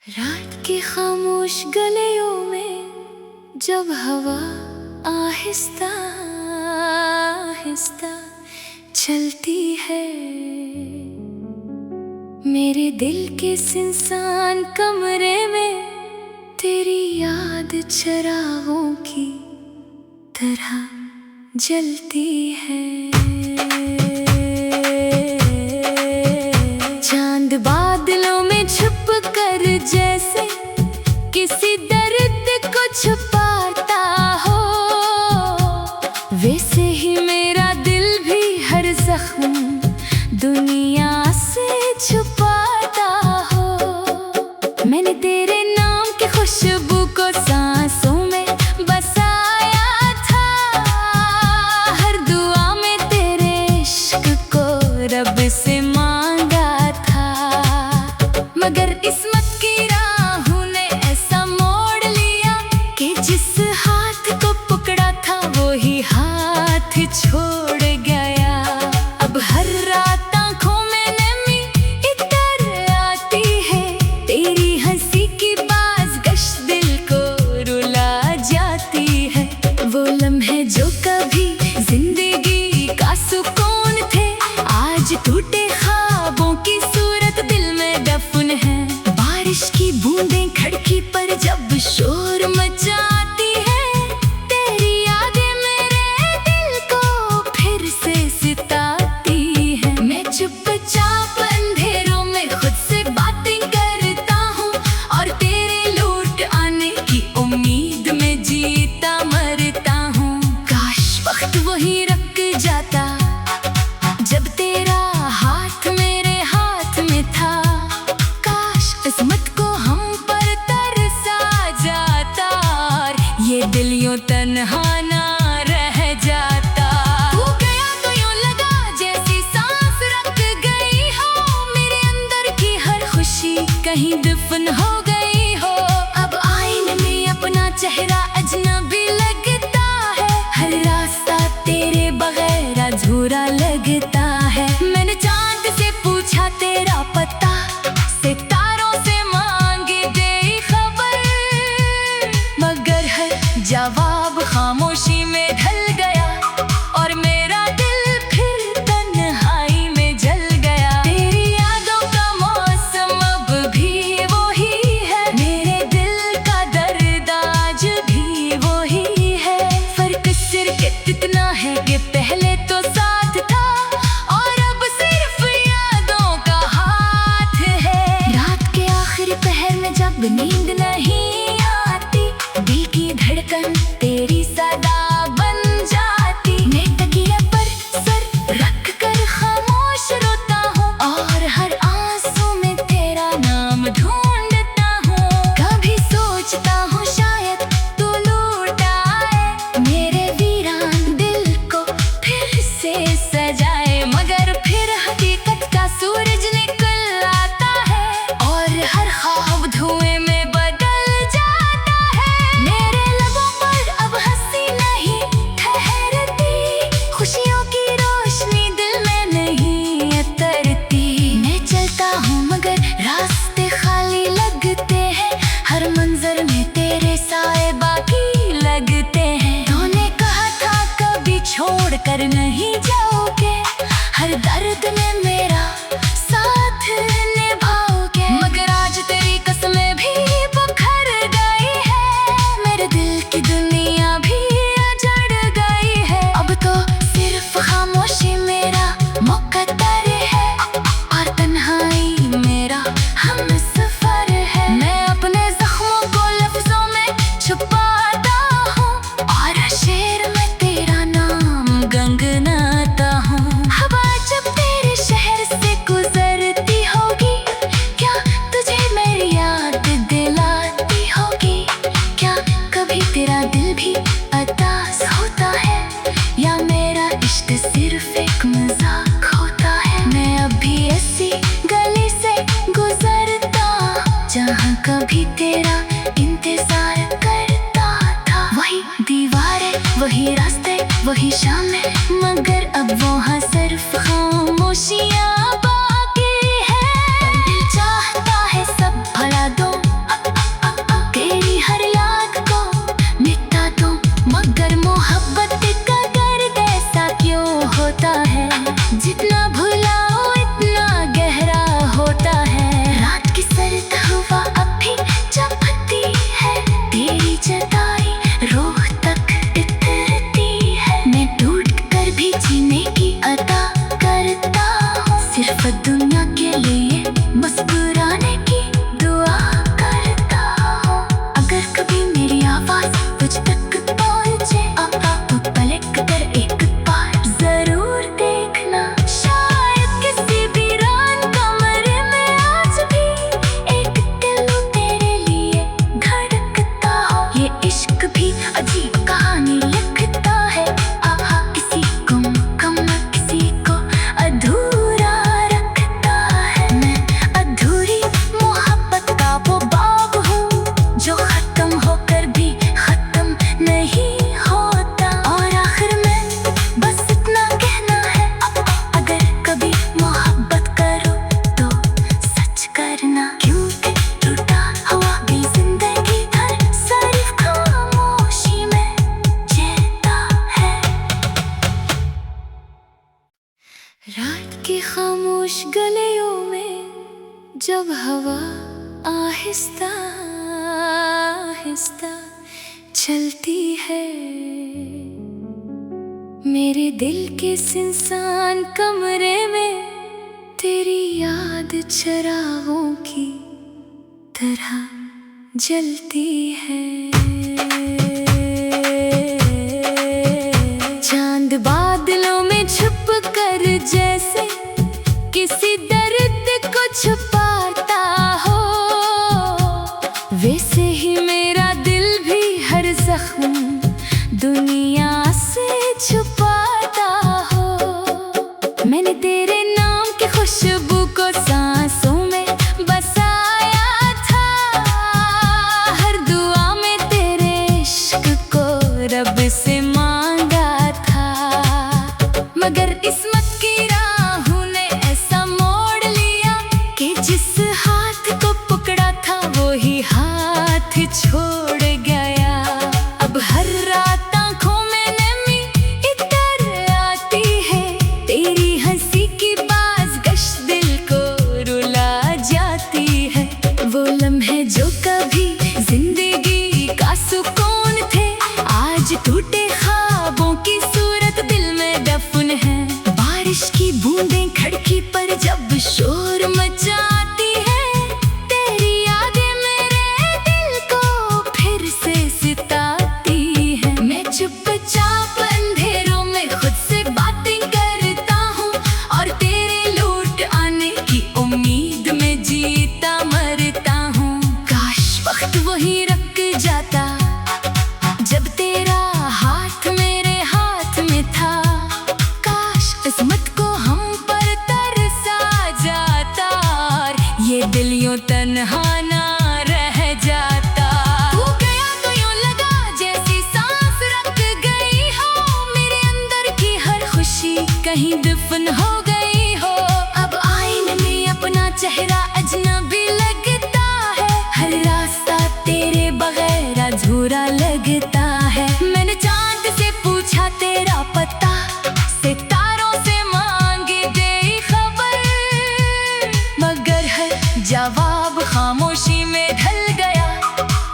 रात की खामोश गलियों में जब हवा आहिस्ता आहिस्ता चलती है, मेरे दिल के सुनसान कमरे में तेरी याद चिरागों की तरह जलती है। चांद बादलों में छुप कर जैसे किसी दर्द को छुपाता हो, वैसे ही मेरा दिल भी हर जख्म दुनिया से छुपाता हो। मैंने तेरे नाम की खुशबू को सांसों में बसाया था, हर दुआ में तेरे इश्क को रब से मांगा था, मगर किस्मत की राहों ने ऐसा मोड़ लिया कि जिस हाथ को पकड़ा था वो ही हाथ छोड़ गया। अब हर रात आंखों में नमी इतर आती है, तेरी हंसी की बाज़गश दिल को रुला जाती है। वो लम्हे जो कभी जिंदगी का सुकून थे, आज टूटे ख्वाबों की सूरत दिल में दफन है। बारिश की बूंदें खिड़की पर जब शोर मचाती है, तेरी यादें मेरे दिल को फिर से सिताती है। मैं चुपचाप अंधेरों में खुद से बातें करता हूँ और तेरे लौट आने की उम्मीद में जीता मरता हूँ। काश वक्त वही रुक जाता जब तेरा हाथ मेरे हाथ में था, काश किस्मत को हम पर तरसा जाता और ये दिल यूं तन्हा ना रह जाता। तू गया तो यूं लगा जैसी सांस रुक गई हो, मेरे अंदर की हर खुशी कहीं दफन हो गई हो। अब आईने में अपना चेहरा अजनबी लगता है, हर रास्ता तेरे बगैर अधूरा लगता है। मैंने चांद से पूछा तेरा पता, सितारों से मांगी गई खबर, मगर हर जवाब खामोशी में ढल गया और मेरा दिल फिर तन्हाई में जल गया। तेरी यादों का मौसम अब भी वही है, मेरे दिल का दर्द आज भी वही है। फर्क सिर्फ इतना है कि पहले तो साथ था और अब सिर्फ यादों का हाथ है। रात के आखिरी पहर में जब नींद नहीं आती, दिल की धड़कन तेरी सदा बन जाती। मैं तकिया पर सर रख कर खामोश रोता हूँ और हर आंसू में तेरा नाम ढूंढता हूँ। कभी सोचता हूँ शायद तू लौट आए, मेरे वीरान दिल को फिर से सजाए, मगर फिर हकीकत का सूरज निकल आता है और हर ख्वाब धुएं में बदल जाता है। मेरे लबों पर अब हंसी नहीं ठहरती, खुशियों की रोशनी दिल में नहीं उतरती। मैं चलता हूँ मगर रास्ते खाली लगते हैं, हर मंजर में तेरे साए बाकी लगते हैं। तूने कहा था कभी छोड़ कर नहीं जाओगे, हर दर्द में मेरा साथ निभाओगे, मगर आज तेरी कसमें भी बिखर गई है, मेरे दिल की दुनिया भी उजड़ गई है। अब तो सिर्फ खामोशी मेरा मुकद्दर है और तन्हाई मेरा हमसफर है। मैं अपने जख्मों को लफ्जों में छुपाता हूँ और शेर में तेरा नाम गंगनाता हूँ। हवा जब तेरे शहर से गुजरती होगी, क्या तुझे मेरी याद दिलाती होगी? क्या कभी तेरा दिल भी उदास होता है, या मेरा इश्क सिर्फ एक मजाक होता है? मैं अभी ऐसी गली से गुजरता जहाँ कभी तेरा इंतजार करता था। वही दीवारें, वही रास्ते, वही शामें, मगर अब वहाँ सिर्फ खामोशियाँ बाकी है। दिल चाहता है सब भला दो आहिस्ता आहिस्ता चलती है मेरे दिल के सुनसान कमरे में। तेरी याद चिरागों की तरह जलती है। चांद बादलों में छुप कर जैसे किसी दर्द को छुपाता हो, वैसे ही मेरा दिल भी हर जख्म दुनिया से छुपाता हो। मैंने तेरे नाम की खुशबू को सांसों में बसाया था, हर दुआ में तेरे इश्क को रब से मांगा था। मगर किस्मत की राहों ने ऐसा मोड़ लिया कि जिस हाथ को पकड़ा था वो ही हाथ छोड़ गया। अब हर रात आंखों में नमी इतर आती है, तेरी हंसी की बाज़गश दिल को रुला जाती है। वो लम्हे जो कभी जिंदगी का सुकून थे, आज टूटे ख्वाबों की सूरत दिल में दफन है। बारिश की बूंदें खिड़की पर जब शोर मचाती है, तेरी यादें मेरे दिल को फिर से सिताती है। मैं चुपचाप अंधेरों में खुद से बातें करता हूँ और तेरे लौट आने की उम्मीद में जीता मरता हूँ। काश वक्त वही रुक जाता जब तेरा हाथ मेरे हाथ में था, काश किस्मत को हम पर तरसा जाता और ये दिल यूं तन्हा ना रह जाता। तू गया तो यूं लगा जैसी सांस रुक गई हो, मेरे अंदर की हर खुशी कहीं दफन हो गई हो। अब आईने में अपना चेहरा अजनबी लगता है, हर रास्ता तेरे बगैर अधूरा लगता है। मैंने चांद से पूछा तेरा पता, सितारों से मांगी गई खबर, मगर हर जवाब खामोशी में ढल गया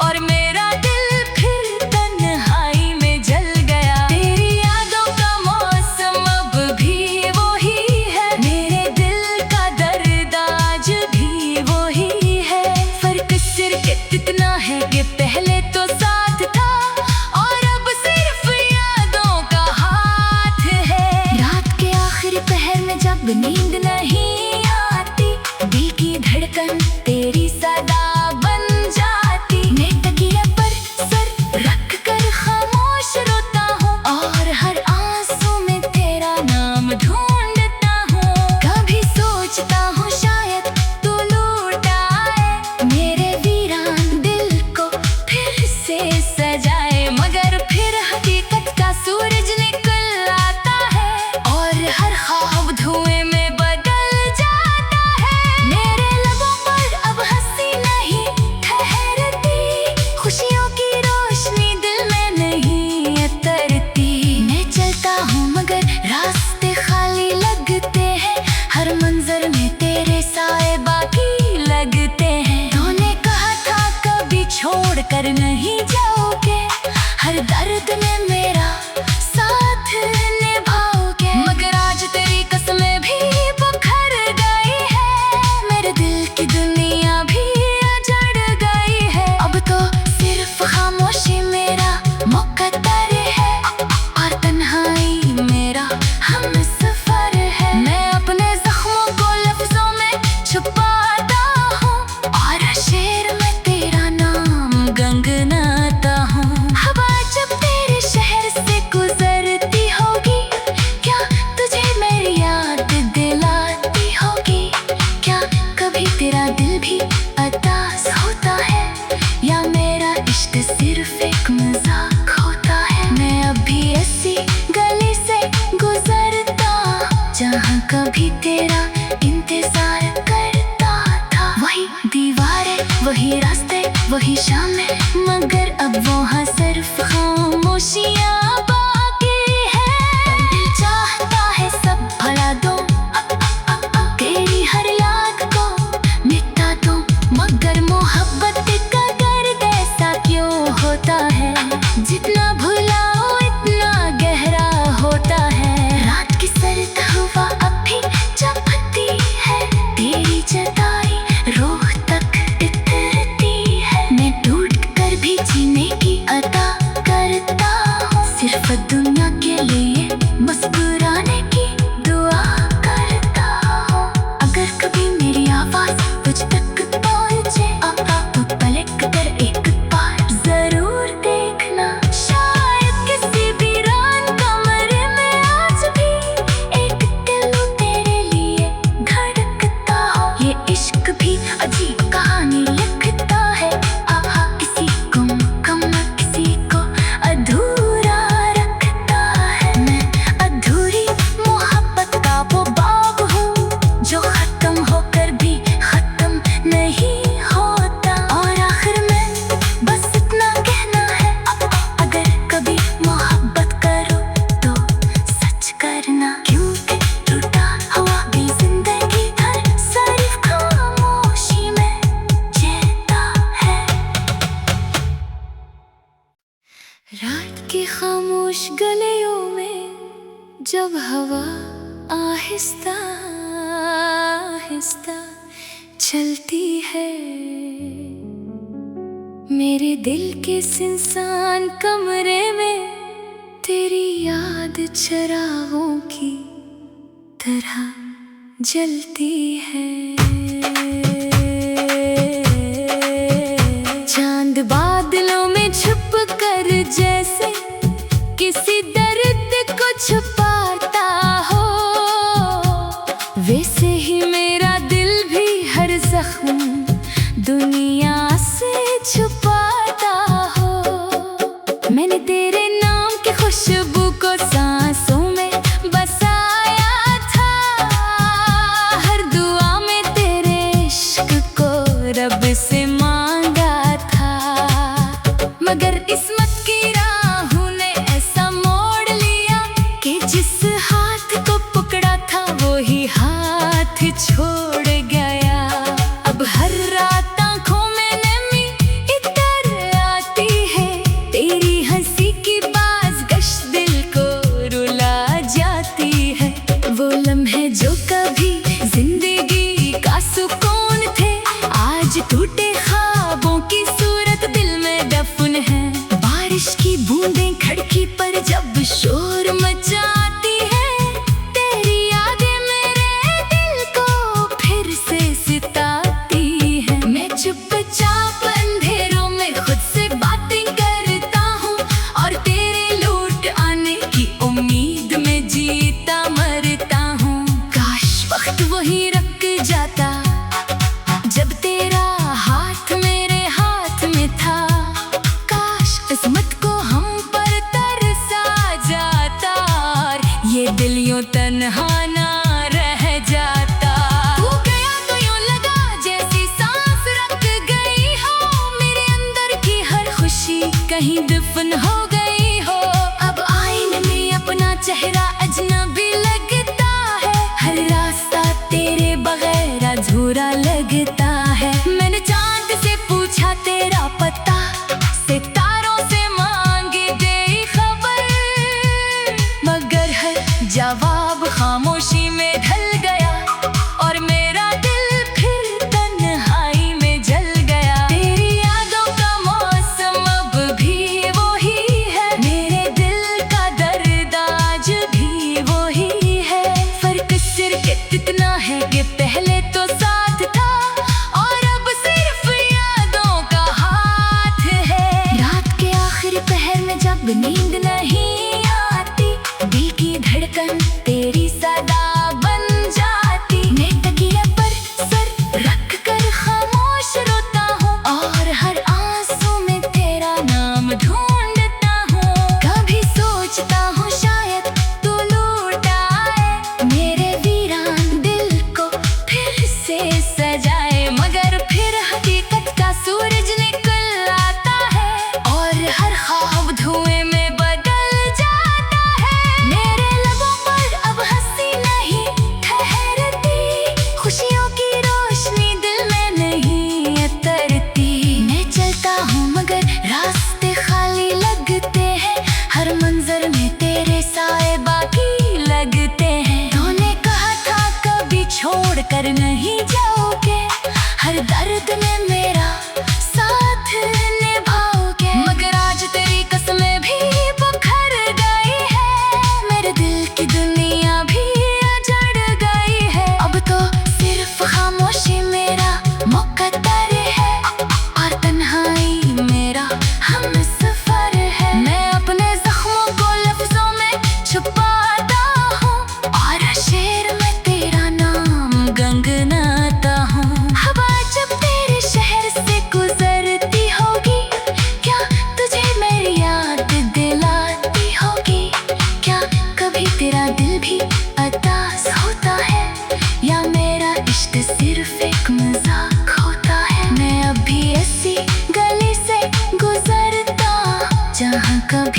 और मेरा दिल फिर तन्हाई में जल गया। तेरी यादों का मौसम अब भी वही है, मेरे दिल का दर्द आज भी वही है। फर्क सिर्फ इतना है कि पहले तो साथ था और अब सिर्फ यादों का हाथ है। रात के आखिरी पहर में जब नींद नहीं आती, दिल की धड़कन तेरी सदा बन जाती। मैं तकिया पर सर रख कर खामोश रोता हूँ और हर आंसू में तेरा नाम ढूंढता हूँ। कभी सोचता हूँ शायद तू लौट आए, मेरे वीरान दिल को फिर से सजाए। मगर फिर हकीकत का सूरज निकल आता है और हर ख्वाब धुएं में बदल जाता है। मेरे लबों पर अब हंसी नहीं ठहरती, खुशियों की रोशनी दिल में नहीं उतरती। मैं चलता हूँ मगर रास्ते खाली लगते हैं, हर मंजर में तेरे साए बाकी लगते हैं। तूने कहा था कभी छोड़ कर नहीं जाओगे, हर दर्द में मेरा साथ निभाओगे। मगर आज तेरी कसमें भी बिखर गई है, मेरे दिल की दुनिया भी उजड़ गई है। अब तो सिर्फ खामोशी मेरा मुकद्दर है और तन्हाई मेरा हमसफर है। मैं अपने जख्मों को लफ्जों में छुपाता हूँ और शेर में तेरा नाम गंगनाता हूँ। हवा जब तेरे शहर से गुजरती होगी, क्या तुझे मेरी याद दिलाती होगी? क्या कभी तेरा दिल भी उदास होता है या मेरा इश्क सिर्फ एक मजाक होता है? मैं अभी ऐसी गली से गुजरता जहाँ कभी तेरा इंतजार करता था। वही दीवारें, वही रास्ते, वही शामें, मगर अब वहाँ सिर्फ खामोशियाँ बाकी है। दिल चाहता है सब भला दो, तेरी हर याद को मिटा दो, मगर मोहब्बत आफत दुनिया के लिए मुस्कुराने की दुआ करता हूँ। अगर कभी मेरी आवाज तुझ तक पहुँचे तो पलट कर एक बार जरूर देखना। शायद किसी वीरान कमरे में आज भी एक दिल तेरे लिए धड़कता हो। ये इश्क भी अजीब कहानी लिखता है, किसी को मुकम्मल किसी को अधूरा रखता है। मैं अधूरी मोहब्बत का वो बाब हूँ जो खत्म होकर भी खत्म नहीं होता। और आखिर में बस इतना कहना है, अगर कभी मोहब्बत करो तो सच करना। क्योंकि टूटा हुआ भी जिंदगी भर सिर्फ खामोशी में जीता है। रात की खामोश गलियों में जब हवा आहिस्ता आहिस्ता चलती है, मेरे दिल के सुनसान कमरे में तेरी याद चिरागों की तरह जलती है। चांद बादलों में छुप कर जैसे किसी दर्द को छुपाता हो, वैसे ही मेरा दिल भी हर जख्म दुनिया से छुपाता हो। मैंने तेरे नाम की खुशबू को सांसों में बसाया था, हर दुआ में तेरे इश्क को रब से मांगा था। मगर किस्मत की राहों ने ऐसा मोड़ लिया कि जिस हाथ को पकड़ा था वो ही हाथ छोड़ गया। अब हर रात आंखों में नमी इतर आती है, तेरी हंसी की बाज़गश दिल को रुला जाती है। वो लम्हे जो कभी जिंदगी का सुकून थे, आज टूटे ख्वाबों की सूरत दिल में दफन है। बारिश की बूंदें खिड़की पर जब शोर मचाती है, तेरी यादें मेरे दिल को फिर से सिताती है। मैं चुपचाप अंधेरों में खुद से बातें करता हूँ और तेरे लौट आने की उम्मीद में जीता मरता हूँ। काश वक्त वही रुक जाता जब तेरा हाथ मेरे हाथ में था, काश किस्मत को हम पर तरसा जाता और ये दिल यूं तन्हा ना रह जाता। तू गया तो यूं लगा जैसी सांस रुक गई हो, मेरे अंदर की हर खुशी कहीं दफन हो गई हो। अब आईने में अपना चेहरा अजनबी लगता है, हर रास्ता तेरे बगैर अधूरा लगता है। मैंने चांद से पूछा तेरा पता, सितारों से मांगी गई खबर, मगर हर जवाब खामोशी में ढल गया और मेरा दिल फिर तन्हाई में जल गया। तेरी यादों का मौसम अब भी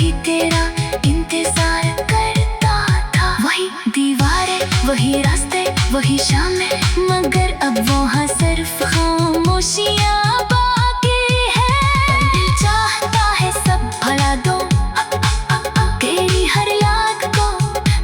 भी तेरा इंतजार करता था। वही दीवारें, वही रास्ते, वही शामें, मगर अब वहाँ सिर्फ खामोशियाँ बाकी है। दिल चाहता है सब भला दो, तेरी हर याद को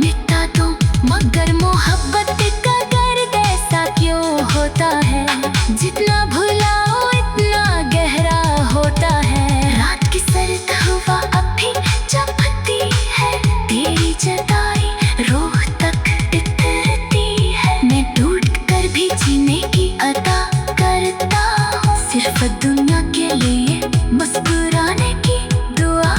मिटा दो, मगर मोहब्बत का दर्द ऐसा क्यों होता है? जितना भुलाओ इतना गहरा होता है। रात की सर्द हवा अब भी चपती है, तेरी जताई रूह तक इतरती है। मैं टूट कर भी जीने की अदा करता हूँ, सिर्फ दुनिया के लिए मुस्कुराने की दुआ